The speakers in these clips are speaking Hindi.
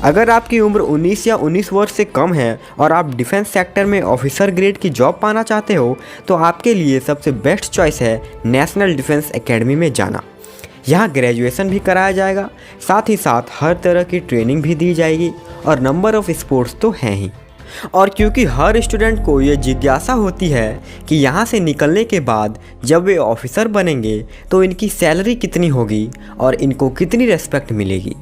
अगर आपकी उम्र 19 या 19 वर्ष से कम है और आप डिफेंस सेक्टर में ऑफिसर ग्रेड की जॉब पाना चाहते हो तो आपके लिए सबसे बेस्ट चॉइस है नेशनल डिफेंस एकेडमी में जाना। यहाँ ग्रेजुएशन भी कराया जाएगा, साथ ही साथ हर तरह की ट्रेनिंग भी दी जाएगी और नंबर ऑफ़ स्पोर्ट्स तो हैं ही। और क्योंकि हर स्टूडेंट को ये जिज्ञासा होती है कि यहाँ से निकलने के बाद जब वे ऑफिसर बनेंगे तो इनकी सैलरी कितनी होगी और इनको कितनी रेस्पेक्ट मिलेगी।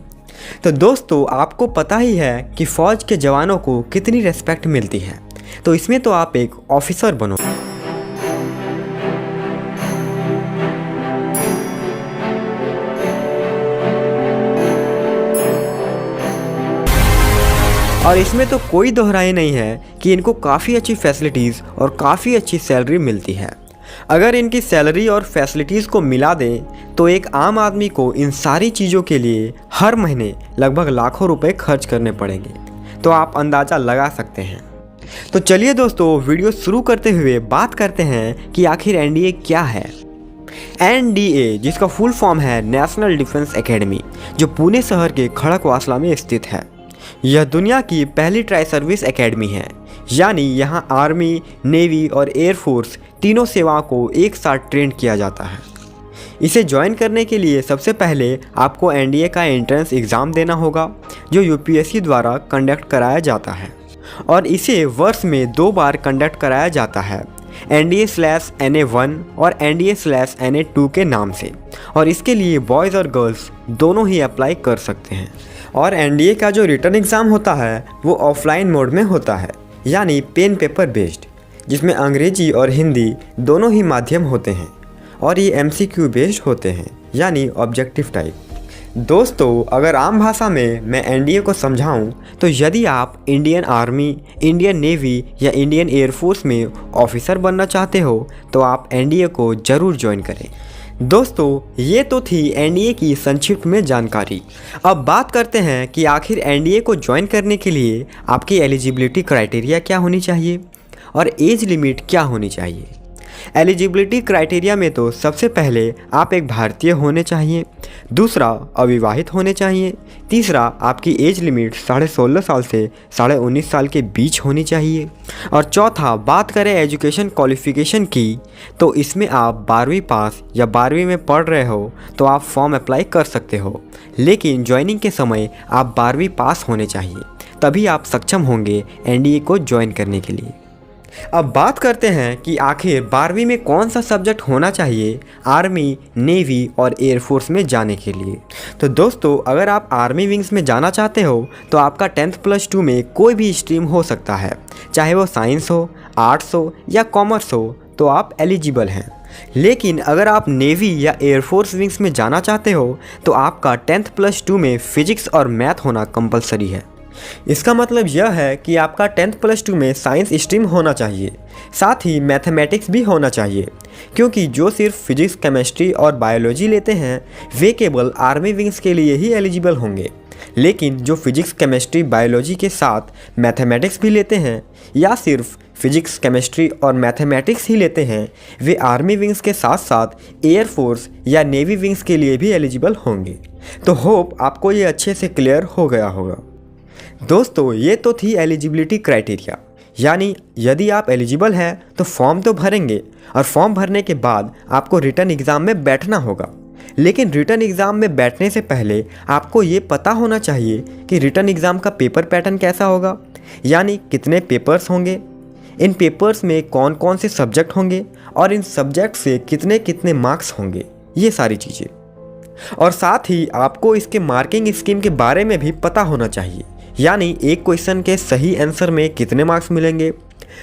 तो दोस्तों, आपको पता ही है कि फ़ौज के जवानों को कितनी रेस्पेक्ट मिलती है, तो इसमें तो आप एक ऑफिसर बनो। और इसमें तो कोई दोहराई नहीं है कि इनको काफ़ी अच्छी फैसिलिटीज़ और काफ़ी अच्छी सैलरी मिलती है। अगर इनकी सैलरी और फैसिलिटीज़ को मिला दें तो एक आम आदमी को इन सारी चीज़ों के लिए हर महीने लगभग लाखों रुपए खर्च करने पड़ेंगे, तो आप अंदाज़ा लगा सकते हैं। तो चलिए दोस्तों, वीडियो शुरू करते हुए बात करते हैं कि आखिर एनडीए क्या है। एनडीए, जिसका फुल फॉर्म है नेशनल डिफेंस एकेडमी, जो पुणे शहर के खड़कवासला में स्थित है। यह दुनिया की पहली ट्राई सर्विस एकेडमी है, यानी यहाँ आर्मी, नेवी और एयरफोर्स तीनों सेवाओं को एक साथ ट्रेन किया जाता है। इसे ज्वाइन करने के लिए सबसे पहले आपको एनडीए का एंट्रेंस एग्ज़ाम देना होगा, जो यूपीएससी द्वारा कंडक्ट कराया जाता है और इसे वर्ष में 2 बार कंडक्ट कराया जाता है, NDA/NA1 और NDA/NA2 के नाम से। और इसके लिए बॉयज़ और गर्ल्स दोनों ही अप्लाई कर सकते हैं। और एनडीए का जो रिटन एग्ज़ाम होता है वो ऑफलाइन मोड में होता है, यानी पेन पेपर बेस्ड, जिसमें अंग्रेजी और हिंदी दोनों ही माध्यम होते हैं और ये MCQ बेस्ड होते हैं, यानी ऑब्जेक्टिव टाइप। दोस्तों, अगर आम भाषा में मैं एनडीए को समझाऊं तो यदि आप इंडियन आर्मी, इंडियन नेवी या इंडियन एयरफोर्स में ऑफिसर बनना चाहते हो तो आप एनडीए को ज़रूर ज्वाइन करें। दोस्तों, ये तो थी एनडीए की संक्षिप्त में जानकारी। अब बात करते हैं कि आखिर एनडीए को ज्वाइन करने के लिए आपकी एलिजिबिलिटी क्राइटेरिया क्या होनी चाहिए और एज लिमिट क्या होनी चाहिए। एलिजिबिलिटी क्राइटेरिया में तो सबसे पहले आप एक भारतीय होने चाहिए, दूसरा अविवाहित होने चाहिए, तीसरा आपकी एज लिमिट 16.5 साल से 19.5 साल के बीच होनी चाहिए और चौथा, बात करें एजुकेशन क्वालिफ़िकेशन की, तो इसमें आप 12वीं पास या 12वीं में पढ़ रहे हो तो आप फॉर्म अप्लाई कर सकते हो, लेकिन ज्वाइनिंग के समय आप 12वीं पास होने चाहिए, तभी आप सक्षम होंगे एनडीए को ज्वाइन करने के लिए। अब बात करते हैं कि आखिर 12वीं में कौन सा सब्जेक्ट होना चाहिए आर्मी, नेवी और एयरफोर्स में जाने के लिए। तो दोस्तों, अगर आप आर्मी विंग्स में जाना चाहते हो तो आपका 10th+2 में कोई भी स्ट्रीम हो सकता है, चाहे वो साइंस हो, आर्ट्स हो या कॉमर्स हो, तो आप एलिजिबल हैं। लेकिन अगर आप नेवी या एयरफोर्स विंग्स में जाना चाहते हो तो आपका 10th+2 में फिजिक्स और मैथ होना कंपलसरी है। इसका मतलब यह है कि आपका 10th+2 में साइंस स्ट्रीम होना चाहिए, साथ ही मैथमेटिक्स भी होना चाहिए, क्योंकि जो सिर्फ फिजिक्स, केमिस्ट्री और बायोलॉजी लेते हैं वे केवल आर्मी विंग्स के लिए ही एलिजिबल होंगे। लेकिन जो फिजिक्स, केमिस्ट्री, बायोलॉजी के साथ मैथमेटिक्स भी लेते हैं या सिर्फ फिजिक्स, केमिस्ट्री और मैथमेटिक्स ही लेते हैं, वे आर्मी विंग्स के साथ साथ एयरफोर्स या नेवी विंग्स के लिए भी एलिजिबल होंगे। तो होप आपको ये अच्छे से क्लियर हो गया होगा। दोस्तों, ये तो थी एलिजिबिलिटी क्राइटेरिया, यानी यदि आप एलिजिबल हैं तो फॉर्म तो भरेंगे और फॉर्म भरने के बाद आपको रिटन एग्ज़ाम में बैठना होगा। लेकिन रिटन एग्ज़ाम में बैठने से पहले आपको ये पता होना चाहिए कि रिटन एग्ज़ाम का पेपर पैटर्न कैसा होगा, यानी कितने पेपर्स होंगे, इन पेपर्स में कौन कौन से सब्जेक्ट होंगे और इन सब्जेक्ट से कितने कितने मार्क्स होंगे, ये सारी चीज़ें। और साथ ही आपको इसके मार्किंग स्कीम के बारे में भी पता होना चाहिए, यानी एक क्वेश्चन के सही आंसर में कितने मार्क्स मिलेंगे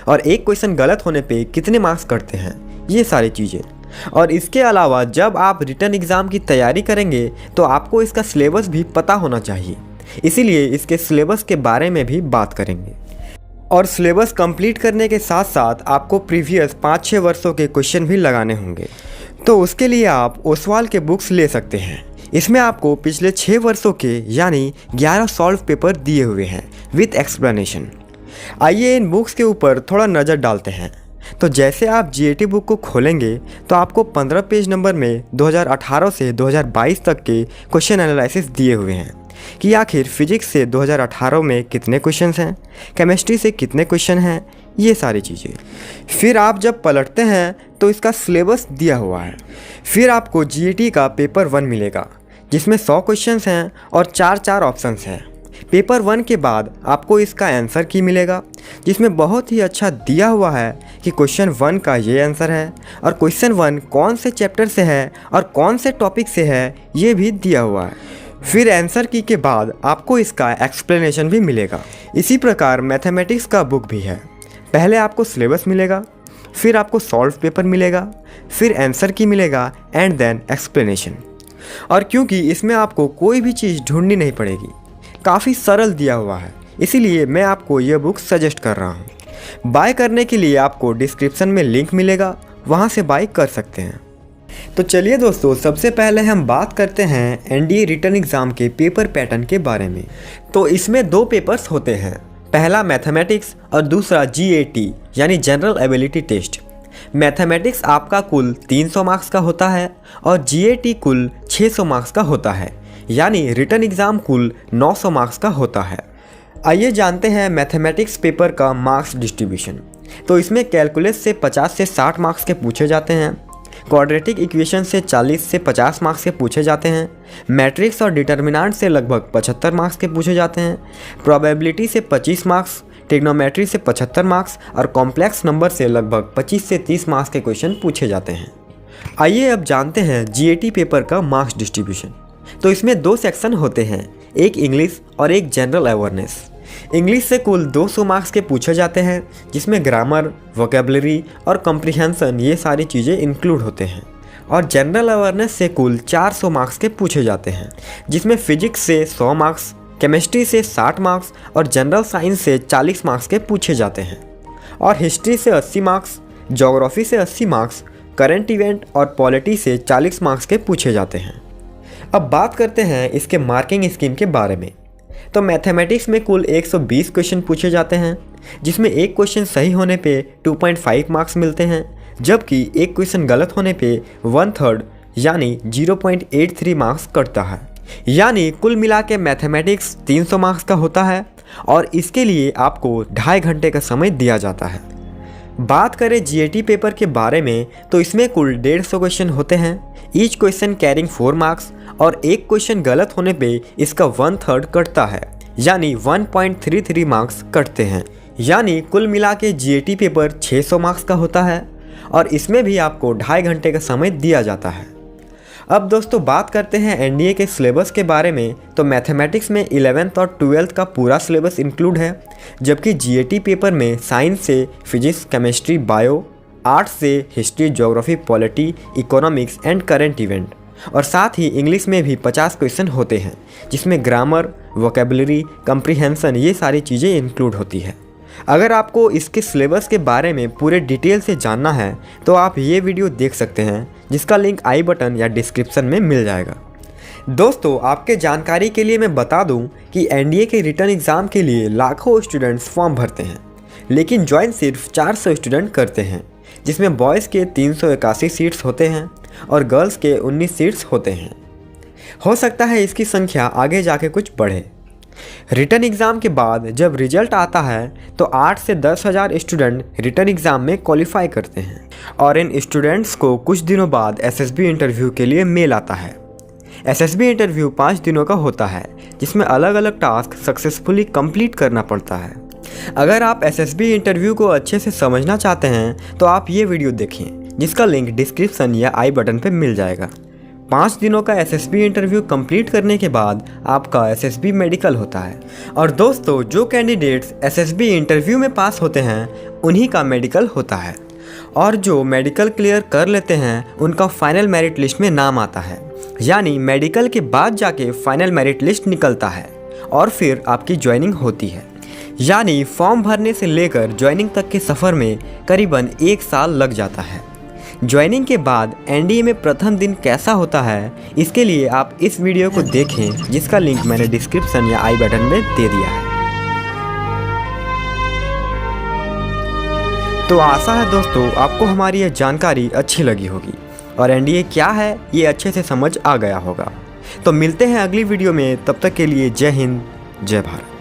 और एक क्वेश्चन गलत होने पे कितने मार्क्स कटते हैं, ये सारी चीज़ें। और इसके अलावा जब आप रिटन एग्ज़ाम की तैयारी करेंगे तो आपको इसका सिलेबस भी पता होना चाहिए, इसीलिए इसके सिलेबस के बारे में भी बात करेंगे। और सिलेबस कंप्लीट करने के साथ साथ आपको प्रीवियस 5-6 वर्षों के क्वेश्चन भी लगाने होंगे, तो उसके लिए आप ओसवाल के बुक्स ले सकते हैं। इसमें आपको पिछले 6 वर्षों के यानी 11 सॉल्व पेपर दिए हुए हैं विथ एक्सप्लेनेशन। आइए इन बुक्स के ऊपर थोड़ा नज़र डालते हैं। तो जैसे आप जीएटी बुक को खोलेंगे तो आपको 15 पेज नंबर में 2018 से 2022 तक के क्वेश्चन एनालिसिस दिए हुए हैं, कि आखिर फिजिक्स से 2018 में कितने क्वेश्चंस हैं, केमिस्ट्री से कितने क्वेश्चन हैं, ये सारी चीज़ें। फिर आप जब पलटते हैं तो इसका सिलेबस दिया हुआ है। फिर आपको जीएटी का पेपर 1 मिलेगा जिसमें 100 क्वेश्चंस हैं और 4 ऑप्शंस हैं। पेपर 1 के बाद आपको इसका आंसर की मिलेगा जिसमें बहुत ही अच्छा दिया हुआ है कि क्वेश्चन 1 का ये आंसर है और क्वेश्चन 1 कौन से चैप्टर से है और कौन से टॉपिक से है ये भी दिया हुआ है। फिर आंसर की के बाद आपको इसका एक्सप्लेनेशन भी मिलेगा। इसी प्रकार मैथमेटिक्स का बुक भी है। पहले आपको सिलेबस मिलेगा, फिर आपको सॉल्व पेपर मिलेगा, फिर आंसर की मिलेगा एंड देन एक्सप्लेनेशन। और क्योंकि इसमें आपको कोई भी चीज़ ढूंढनी नहीं पड़ेगी, काफ़ी सरल दिया हुआ है, इसीलिए मैं आपको यह बुक सजेस्ट कर रहा हूँ। बाय करने के लिए आपको डिस्क्रिप्शन में लिंक मिलेगा, वहाँ से बाय कर सकते हैं। तो चलिए दोस्तों, सबसे पहले हम बात करते हैं एनडीए रिटन एग्ज़ाम के पेपर पैटर्न के बारे में। तो इसमें 2 पेपर्स होते हैं, पहला मैथमेटिक्स और दूसरा जीएटी यानी जनरल एबिलिटी टेस्ट। मैथमेटिक्स आपका कुल 300 मार्क्स का होता है और जीएटी कुल 600 मार्क्स का होता है, यानी रिटन एग्ज़ाम कुल 900 मार्क्स का होता है। आइए जानते हैं मैथमेटिक्स पेपर का मार्क्स डिस्ट्रीब्यूशन। तो इसमें कैलकुलस से 50 से 60 मार्क्स के पूछे जाते हैं, क्वाड्रेटिक इक्वेशन से 40 से 50 मार्क्स के पूछे जाते हैं, मैट्रिक्स और डिटर्मिनेंट से लगभग 75 मार्क्स के पूछे जाते हैं, प्रोबेबिलिटी से 25 मार्क्स, ट्रिग्नोमेट्री से 75 मार्क्स और कॉम्प्लेक्स नंबर से लगभग 25 से 30 मार्क्स के क्वेश्चन पूछे जाते हैं। आइए अब जानते हैं जीएटी पेपर का मार्क्स डिस्ट्रीब्यूशन। तो इसमें 2 सेक्शन होते हैं, एक इंग्लिश और एक जनरल अवेयरनेस। इंग्लिश से कुल 200 मार्क्स के पूछे जाते हैं जिसमें ग्रामर, वोकेबलरी और कॉम्प्रिहेंशन ये सारी चीज़ें इंक्लूड होते हैं। और जनरल अवेयरनेस से कुल 400 मार्क्स के पूछे जाते हैं जिसमें फिजिक्स से 100 मार्क्स, केमिस्ट्री से 60 मार्क्स और जनरल साइंस से 40 मार्क्स के पूछे जाते हैं। और हिस्ट्री से 80 मार्क्स, ज्योग्राफी से 80 मार्क्स, करंट इवेंट और पॉलिटी से 40 मार्क्स के पूछे जाते हैं। अब बात करते हैं इसके मार्किंग स्कीम के बारे में। तो मैथमेटिक्स में कुल 120 क्वेश्चन पूछे जाते हैं जिसमें एक क्वेश्चन सही होने पे 2.5 मार्क्स मिलते हैं, जबकि एक क्वेश्चन गलत होने पे 1/3 यानी 0.83 मार्क्स कटता है। यानी कुल मिला के मैथमेटिक्स 300 मार्क्स का होता है और इसके लिए आपको 2.5 घंटे का समय दिया जाता है। बात करें जीएटी पेपर के बारे में तो इसमें कुल 150 क्वेश्चन होते हैं, ईच क्वेश्चन कैरिंग 4 मार्क्स और एक क्वेश्चन गलत होने पे इसका 1/3 कटता है, यानी 1.33 मार्क्स कटते हैं। यानी कुल मिला के जीएटी पेपर 600 मार्क्स का होता है और इसमें भी आपको 2.5 घंटे का समय दिया जाता है। अब दोस्तों बात करते हैं एनडीए के सिलेबस के बारे में। तो मैथमेटिक्स में 11th और 12th का पूरा सिलेबस इंक्लूड है, जबकि जीएटी पेपर में साइंस से फिजिक्स, केमिस्ट्री, बायो, आर्ट्स से history, geography, polity, economics and current event और साथ ही इंग्लिश में भी 50 क्वेश्चन होते हैं जिसमें ग्रामर, वोकेबलरी, कॉम्प्रिहेंशन ये सारी चीज़ें इंक्लूड होती है। अगर आपको इसके सिलेबस के बारे में पूरे डिटेल से जानना है तो आप ये वीडियो देख सकते हैं जिसका लिंक आई बटन या डिस्क्रिप्शन में मिल जाएगा। दोस्तों आपके जानकारी के लिए मैं बता दूं कि एनडीए के रिटन एग्ज़ाम के लिए लाखों स्टूडेंट्स फॉर्म भरते हैं, लेकिन ज्वाइन सिर्फ 400 स्टूडेंट करते हैं, जिसमें बॉयज़ के 381 सीट्स होते हैं और गर्ल्स के 19 सीट्स होते हैं। हो सकता है इसकी संख्या आगे जाके कुछ बढ़े। रिटन एग्ज़ाम के बाद जब रिजल्ट आता है तो 8 से 10 हज़ार स्टूडेंट रिटन एग्ज़ाम में क्वालिफाई करते हैं और इन स्टूडेंट्स को कुछ दिनों बाद एसएसबी इंटरव्यू के लिए मेल आता है। एसएसबी इंटरव्यू 5 दिनों का होता है जिसमें अलग अलग टास्क सक्सेसफुली कंप्लीट करना पड़ता है। अगर आप एसएसबी इंटरव्यू को अच्छे से समझना चाहते हैं तो आप ये वीडियो देखें जिसका लिंक डिस्क्रिप्शन या आई बटन पर मिल जाएगा। 5 दिनों का एसएसबी इंटरव्यू कंप्लीट करने के बाद आपका एसएसबी मेडिकल होता है। और दोस्तों जो कैंडिडेट्स एसएसबी इंटरव्यू में पास होते हैं उन्हीं का मेडिकल होता है और जो मेडिकल क्लियर कर लेते हैं उनका फाइनल मेरिट लिस्ट में नाम आता है। यानी मेडिकल के बाद जाके फाइनल मेरिट लिस्ट निकलता है और फिर आपकी ज्वाइनिंग होती है। यानी फॉर्म भरने से लेकर ज्वाइनिंग तक के सफ़र में करीबन 1 साल लग जाता है। ज्वाइनिंग के बाद एनडीए में प्रथम दिन कैसा होता है इसके लिए आप इस वीडियो को देखें जिसका लिंक मैंने डिस्क्रिप्शन या आई बटन में दे दिया है। तो आशा है दोस्तों आपको हमारी यह जानकारी अच्छी लगी होगी और एनडीए क्या है ये अच्छे से समझ आ गया होगा। तो मिलते हैं अगली वीडियो में, तब तक के लिए जय हिंद, जय भारत।